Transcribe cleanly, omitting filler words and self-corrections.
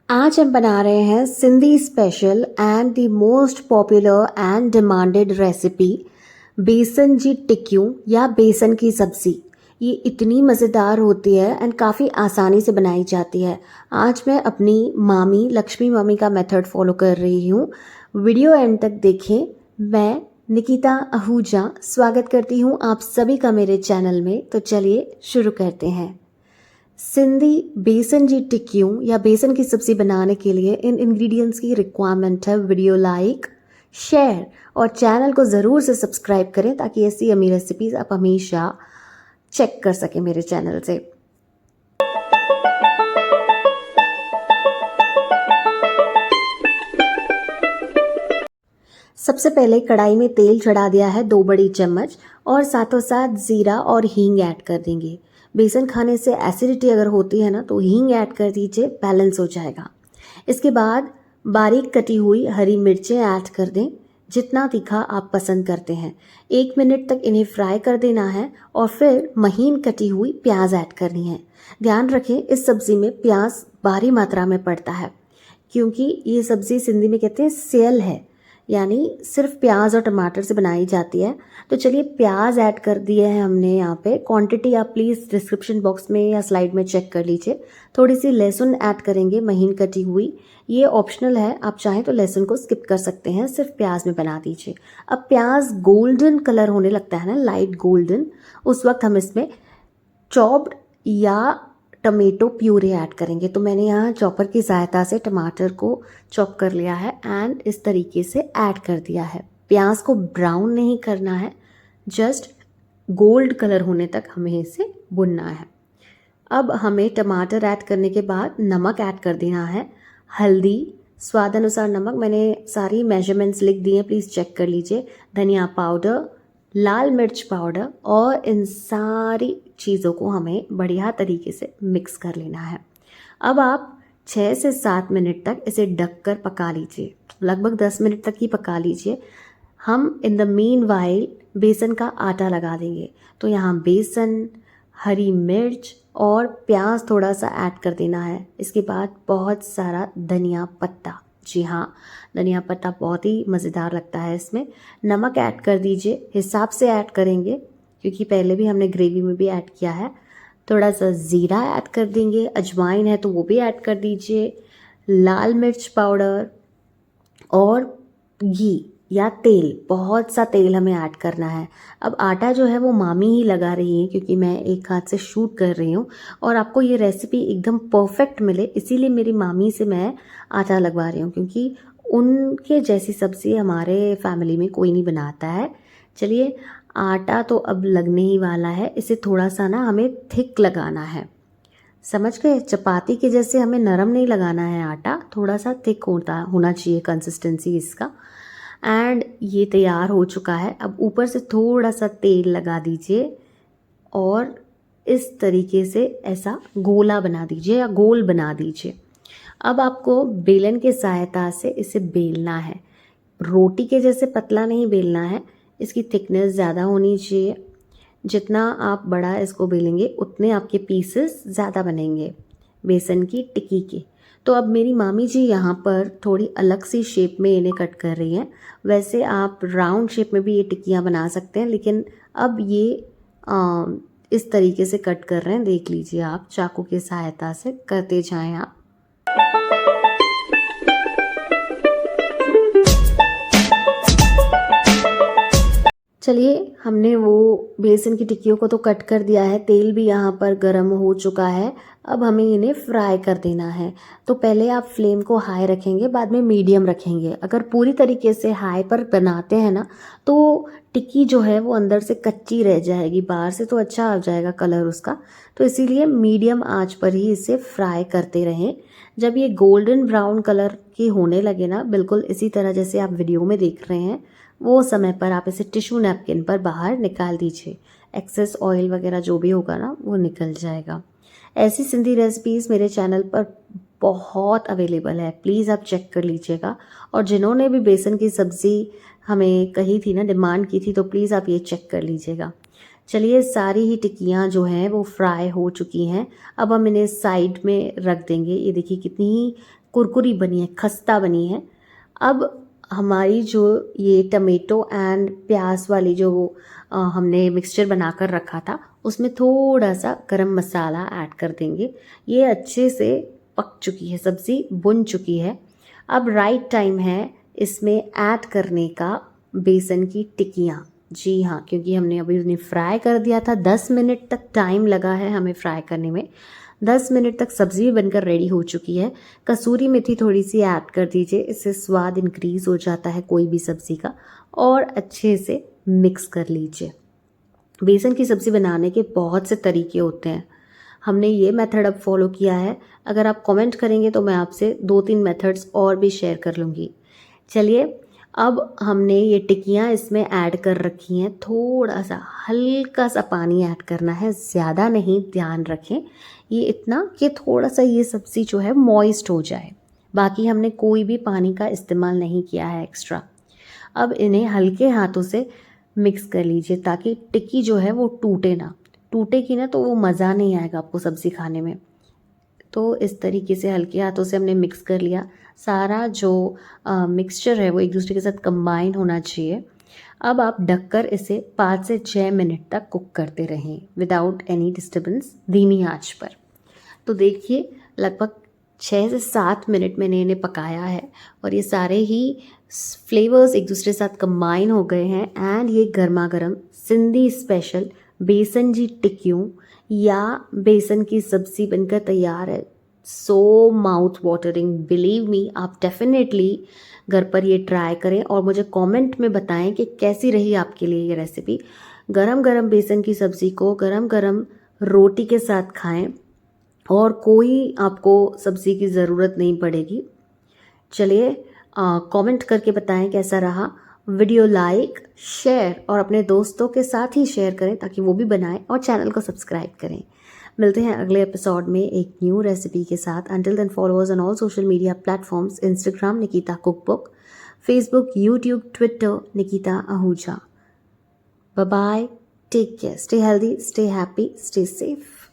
आज हम बना रहे हैं Sindhi special and the most popular and demanded recipe बेसन जी टिक्कियों या बेसन की सब्ज़ी। ये इतनी मज़ेदार होती है एंड काफ़ी आसानी से बनाई जाती है। आज मैं अपनी मामी लक्ष्मी मामी का मेथड फॉलो कर रही हूँ। वीडियो एंड तक देखें। मैं निकिता आहूजा स्वागत करती हूँ आप सभी का मेरे चैनल में। तो चलिए शुरू करते हैं। सिंधी बेसन जी टिक्कियों या बेसन की सब्ज़ी बनाने के लिए इन इंग्रेडिएंट्स की रिक्वायरमेंट है। वीडियो लाइक, शेयर और चैनल को ज़रूर से सब्सक्राइब करें ताकि ऐसी अमीर रेसिपीज़ आप हमेशा चेक कर सकें मेरे चैनल से। सबसे पहले कढ़ाई में तेल चढ़ा दिया है 2 बड़ी चम्मच और साथों साथ ज़ीरा और हींग ऐड कर देंगे। बेसन खाने से एसिडिटी अगर होती है ना तो हींग ऐड कर दीजिए, बैलेंस हो जाएगा। इसके बाद बारीक कटी हुई हरी मिर्चें ऐड कर दें, जितना तीखा आप पसंद करते हैं। 1 मिनट तक इन्हें फ्राई कर देना है और फिर महीन कटी हुई प्याज ऐड करनी है। ध्यान रखें इस सब्ज़ी में प्याज भारी मात्रा में पड़ता है क्योंकि ये सब्ज़ी सिंधी में कहते हैं सेयल है, यानी सिर्फ प्याज और टमाटर से बनाई जाती है। तो चलिए प्याज ऐड कर दिए हैं हमने यहाँ पे। क्वांटिटी आप प्लीज़ डिस्क्रिप्शन बॉक्स में या स्लाइड में चेक कर लीजिए। थोड़ी सी लहसुन ऐड करेंगे महीन कटी हुई, ये ऑप्शनल है, आप चाहें तो लहसुन को स्किप कर सकते हैं, सिर्फ प्याज में बना दीजिए। अब प्याज गोल्डन कलर होने लगता है ना, लाइट गोल्डन, उस वक्त हम इसमें चॉप्ड या टमेटो प्यूरी ऐड करेंगे। तो मैंने यहाँ चॉपर की सहायता से टमाटर को चॉप कर लिया है एंड इस तरीके से ऐड कर दिया है। प्याज को ब्राउन नहीं करना है, जस्ट गोल्ड कलर होने तक हमें इसे भुनना है। अब हमें टमाटर ऐड करने के बाद नमक ऐड कर देना है, हल्दी, स्वाद अनुसार नमक, मैंने सारी मेजरमेंट्स लिख दी हैं, प्लीज़ चेक कर लीजिए। धनिया पाउडर, लाल मिर्च पाउडर और इन सारी चीज़ों को हमें बढ़िया तरीके से मिक्स कर लेना है। अब आप 6 से 7 मिनट तक इसे ढककर पका लीजिए, लगभग 10 मिनट तक ही पका लीजिए। हम इन द मीन वाइल बेसन का आटा लगा देंगे। तो यहाँ बेसन, हरी मिर्च और प्याज थोड़ा सा ऐड कर देना है। इसके बाद बहुत सारा धनिया पत्ता, जी हाँ, धनिया पत्ता बहुत ही मज़ेदार लगता है इसमें। नमक ऐड कर दीजिए, हिसाब से ऐड करेंगे क्योंकि पहले भी हमने ग्रेवी में भी ऐड किया है। थोड़ा सा ज़ीरा ऐड कर देंगे, अजवाइन है तो वो भी ऐड कर दीजिए, लाल मिर्च पाउडर और घी या तेल, बहुत सा तेल हमें ऐड करना है। अब आटा जो है वो मामी ही लगा रही है क्योंकि मैं एक हाथ से शूट कर रही हूँ और आपको ये रेसिपी एकदम परफेक्ट मिले इसीलिए मेरी मामी से मैं आटा लगवा रही हूँ, क्योंकि उनके जैसी सब्ज़ी हमारे फैमिली में कोई नहीं बनाता है। चलिए आटा तो अब लगने ही वाला है, इसे थोड़ा सा ना हमें थिक लगाना है, समझ गए? चपाती के जैसे हमें नरम नहीं लगाना है आटा, थोड़ा सा थिक होना चाहिए कंसिस्टेंसी इसका। एंड ये तैयार हो चुका है। अब ऊपर से थोड़ा सा तेल लगा दीजिए और इस तरीके से ऐसा गोला बना दीजिए या गोल बना दीजिए। अब आपको बेलन के सहायता से इसे बेलना है, रोटी के जैसे पतला नहीं बेलना है, इसकी थिकनेस ज़्यादा होनी चाहिए। जितना आप बड़ा इसको बेलेंगे उतने आपके पीसेस ज़्यादा बनेंगे बेसन की टिक्की के। तो अब मेरी मामी जी यहाँ पर थोड़ी अलग सी शेप में इन्हें कट कर रही हैं। वैसे आप राउंड शेप में भी ये टिक्कियाँ बना सकते हैं, लेकिन अब ये इस तरीके से कट कर रहे हैं, देख लीजिए आप, चाकू की सहायता से करते जाएं आप। चलिए हमने वो बेसन की टिक्कियों को तो कट कर दिया है, तेल भी यहाँ पर गर्म हो चुका है। अब हमें इन्हें फ्राई कर देना है। तो पहले आप फ्लेम को हाई रखेंगे, बाद में मीडियम रखेंगे। अगर पूरी तरीके से हाई पर बनाते हैं ना तो टिक्की जो है वो अंदर से कच्ची रह जाएगी, बाहर से तो अच्छा आ जाएगा कलर उसका। तो इसीलिए मीडियम आंच पर ही इसे फ्राई करते रहें। जब ये गोल्डन ब्राउन कलर की होने लगे ना, बिल्कुल इसी तरह जैसे आप वीडियो में देख रहे हैं, वो समय पर आप इसे टिश्यू नैपकिन पर बाहर निकाल दीजिए। एक्सेस ऑयल वगैरह जो भी होगा ना वो निकल जाएगा। ऐसी सिंधी रेसिपीज़ मेरे चैनल पर बहुत अवेलेबल है, प्लीज़ आप चेक कर लीजिएगा। और जिन्होंने भी बेसन की सब्ज़ी हमें कही थी ना, डिमांड की थी, तो प्लीज़ आप ये चेक कर लीजिएगा। चलिए सारी ही टिक्कियाँ जो हैं वो फ्राई हो चुकी हैं। अब हम इन्हें साइड में रख देंगे। ये देखिए कितनी ही कुरकुरी बनी है, खस्ता बनी है। अब हमारी जो ये टमेटो एंड प्याज वाली जो हमने मिक्सचर बनाकर रखा था, उसमें थोड़ा सा गरम मसाला ऐड कर देंगे। ये अच्छे से पक चुकी है, सब्ज़ी भुन चुकी है। अब राइट टाइम है इसमें ऐड करने का बेसन की टिक्कियाँ। जी हाँ, क्योंकि हमने अभी उन्हें फ्राई कर दिया था, 10 मिनट तक टाइम लगा है हमें फ्राई करने में। 10 मिनट तक सब्ज़ी भी बनकर रेडी हो चुकी है। कसूरी मेथी थोड़ी सी ऐड कर दीजिए, इससे स्वाद इंक्रीज़ हो जाता है कोई भी सब्ज़ी का। और अच्छे से मिक्स कर लीजिए। बेसन की सब्ज़ी बनाने के बहुत से तरीके होते हैं, हमने ये मेथड अब फॉलो किया है। अगर आप कमेंट करेंगे तो मैं आपसे 2-3 मेथड्स और भी शेयर कर लूँगी। चलिए अब हमने ये टिक्कियाँ इसमें ऐड कर रखी हैं। थोड़ा सा हल्का सा पानी ऐड करना है, ज़्यादा नहीं, ध्यान रखें ये इतना कि थोड़ा सा ये सब्ज़ी जो है मॉइस्ट हो जाए। बाकी हमने कोई भी पानी का इस्तेमाल नहीं किया है एक्स्ट्रा। अब इन्हें हल्के हाथों से मिक्स कर लीजिए ताकि टिक्की जो है वो टूटे ना। टूटेगी ना तो वो मज़ा नहीं आएगा आपको सब्ज़ी खाने में। तो इस तरीके से हल्के हाथों से हमने मिक्स कर लिया। सारा जो मिक्सचर है वो एक दूसरे के साथ कंबाइन होना चाहिए। अब आप ढककर इसे 5 से 6 मिनट तक कुक करते रहें विदाउट एनी डिस्टर्बेंस, धीमी आंच पर। तो देखिए लगभग 6 से 7 मिनट मैंने इन्हें पकाया है और ये सारे ही फ्लेवर्स एक दूसरे के साथ कंबाइन हो गए हैं। एंड ये गर्मा गर्म सिंधी स्पेशल बेसन जी टिक्कियों या बेसन की सब्ज़ी बनकर तैयार है। सो माउथ वाटरिंग, बिलीव मी, आप डेफिनेटली घर पर ये ट्राई करें और मुझे कमेंट में बताएं कि कैसी रही आपके लिए ये रेसिपी। गरम गरम बेसन की सब्ज़ी को गरम गरम रोटी के साथ खाएं और कोई आपको सब्ज़ी की ज़रूरत नहीं पड़ेगी। चलिए कमेंट करके बताएं कैसा रहा। वीडियो लाइक, शेयर और अपने दोस्तों के साथ ही शेयर करें ताकि वो भी बनाएं और चैनल को सब्सक्राइब करें। मिलते हैं अगले एपिसोड में एक न्यू रेसिपी के साथ। Until then follow us on all social media platforms, Instagram Nikita cookbook, Facebook, YouTube, Twitter Nikita Ahuja. Bye bye, take care, stay healthy, stay happy, stay safe.